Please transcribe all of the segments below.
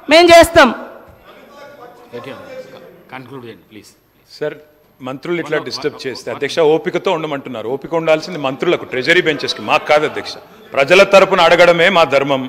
మేము చేస్తాం. సార్ మంత్రులు ఇట్లా డిస్టర్బ్ చేస్తే అధ్యక్ష ఓపికతో ఉండమంటున్నారు. ఓపిక ఉండాల్సింది మంత్రులకు, ట్రెజరీ బెంచెస్కి, మాకు కాదు అధ్యక్ష. ప్రజల తరపున అడగడమే మా ధర్మం.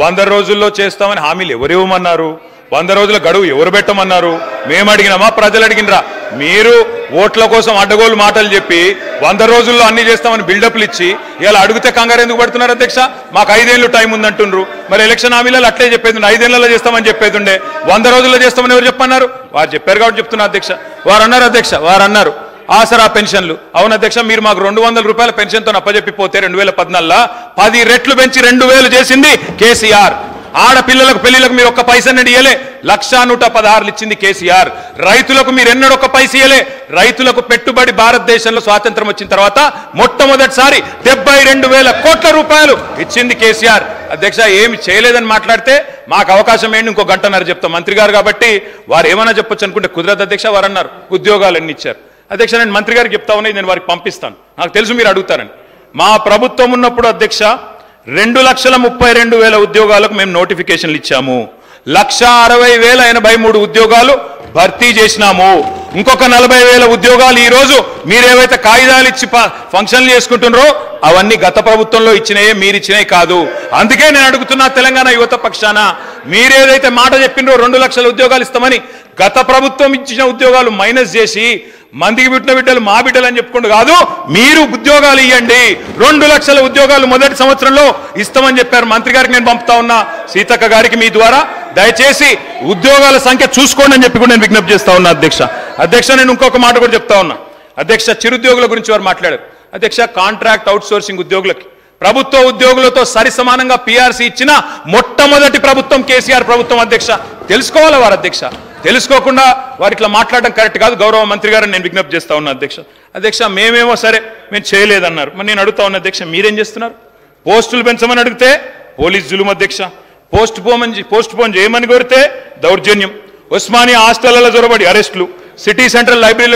100 రోజుల్లో చేస్తామని హామీలు ఎవరు ఇవ్వమన్నారు? 100 రోజుల గడువు ఎవరు పెట్టమన్నారు? మేము అడిగినామా, ప్రజలు అడిగినరా? మీరు ఓట్ల కోసం అడ్డగోలు మాటలు చెప్పి 100 రోజుల్లో అన్ని చేస్తామని బిల్డప్లు ఇచ్చి ఇలా అడిగితే కంగారు ఎందుకు పడుతున్నారు అధ్యక్ష? మాకు 5 ఏళ్ళు టైం ఉందంటుండ్రు. మరి ఎలక్షన్ హామీలలో అట్లే చెప్పేది, 5 ఏళ్లలో చేస్తామని చెప్పేది ఉండే. 100 రోజుల్లో చేస్తామని ఎవరు చెప్పన్నారు? వారు చెప్పారు కాబట్టి చెప్తున్నా అధ్యక్ష. వారు అన్నారు అధ్యక్ష, వారు అన్నారు ఆసరా పెన్షన్లు. అవును అధ్యక్ష, మీరు మాకు 200 రూపాయల పెన్షన్తో అప్పచెప్పిపోతే 2014 10 రెట్లు పెంచి 2000 చేసింది కేసీఆర్. ఆడపిల్లలకు పెళ్లిలకు మీరు 1 పైసా ఇయ్యలే, 1,116 ఇచ్చింది కేసీఆర్. రైతులకు మీరు ఎన్నడూ 1 పైసా ఇయ్యలే. రైతులకు పెట్టుబడి భారతదేశంలో స్వాతంత్రం వచ్చిన తర్వాత మొట్టమొదటిసారి 72,000 కోట్ల రూపాయలు ఇచ్చింది కేసీఆర్. అధ్యక్ష, ఏమి చేయలేదని మాట్లాడితే మాకు అవకాశం ఏంటి, ఇంకో గంటన్నర చెప్తాం. మంత్రి గారు కాబట్టి వారు ఏమైనా చెప్పొచ్చు అనుకుంటే కుదరదు అధ్యక్ష. వారు అన్నారు ఉద్యోగాలు ఎన్ని ఇచ్చారు. అధ్యక్ష, నేను మంత్రి గారికి చెప్తా ఉన్నాయి, నేను వారికి పంపిస్తాను. నాకు తెలుసు మీరు అడుగుతారని. మా ప్రభుత్వం ఉన్నప్పుడు అధ్యక్ష 2,32,000 ఉద్యోగాలకు మేము నోటిఫికేషన్లు ఇచ్చాము. 1,60,083 ఉద్యోగాలు భర్తీ చేసినాము. ఇంకొక 40,000 ఉద్యోగాలు ఈ రోజు మీరేవైతే కాగితాలు ఇచ్చి ఫంక్షన్లు చేసుకుంటున్నారో అవన్నీ గత ప్రభుత్వంలో ఇచ్చినాయే, మీరు ఇచ్చినాయి కాదు. అందుకే నేను అడుగుతున్నా తెలంగాణ యువత పక్షాన, మీరేదైతే మాట చెప్పినరో 2 లక్షల ఉద్యోగాలు ఇస్తామని, గత ప్రభుత్వం ఇచ్చిన ఉద్యోగాలు మైనస్ చేసి మందికి పుట్టిన బిడ్డలు మా బిడ్డలు అని చెప్పుకుంటూ కాదు, మీరు ఉద్యోగాలు ఇవ్వండి. 2 లక్షల ఉద్యోగాలు మొదటి సంవత్సరంలో ఇస్తామని చెప్పారు. మంత్రి గారికి నేను పంపుతా ఉన్నా, సీతక్క గారికి మీ ద్వారా దయచేసి ఉద్యోగాల సంఖ్య చూసుకోండి అని చెప్పి కూడా నేను విజ్ఞప్తి చేస్తా ఉన్నా అధ్యక్ష. అధ్యక్ష, నేను ఇంకొక మాట కూడా చెప్తా ఉన్నా అధ్యక్ష. చిరుద్యోగుల గురించి వారు మాట్లాడారు అధ్యక్ష. కాంట్రాక్ట్ అవుట్ సోర్సింగ్ ఉద్యోగులకి ప్రభుత్వ ఉద్యోగులతో సరి సమానంగా పిఆర్సీ ఇచ్చిన మొట్టమొదటి ప్రభుత్వం కేసీఆర్ ప్రభుత్వం అధ్యక్ష. తెలుసుకోవాలి వారు అధ్యక్ష. తెలుసుకోకుండా వారు ఇట్లా మాట్లాడడం కరెక్ట్ కాదు. గౌరవ మంత్రి గారిని నేను విజ్ఞప్తి చేస్తా ఉన్నా అధ్యక్ష. అధ్యక్ష, మేమేమో సరే మేము చేయలేదన్నారు. మరి నేను అడుగుతా ఉన్నా అధ్యక్ష, మీరేం చేస్తున్నారు? పోస్టులు పెంచమని అడిగితే పోలీస్ జులుం అధ్యక్ష. పోస్ట్ పోన్ చేయమని కోరితే దౌర్జన్యం. ఉస్మానియా హాస్టళ్లలో జొరబడి అరెస్టులు. సిటీ సెంట్రల్ లైబ్రరీలో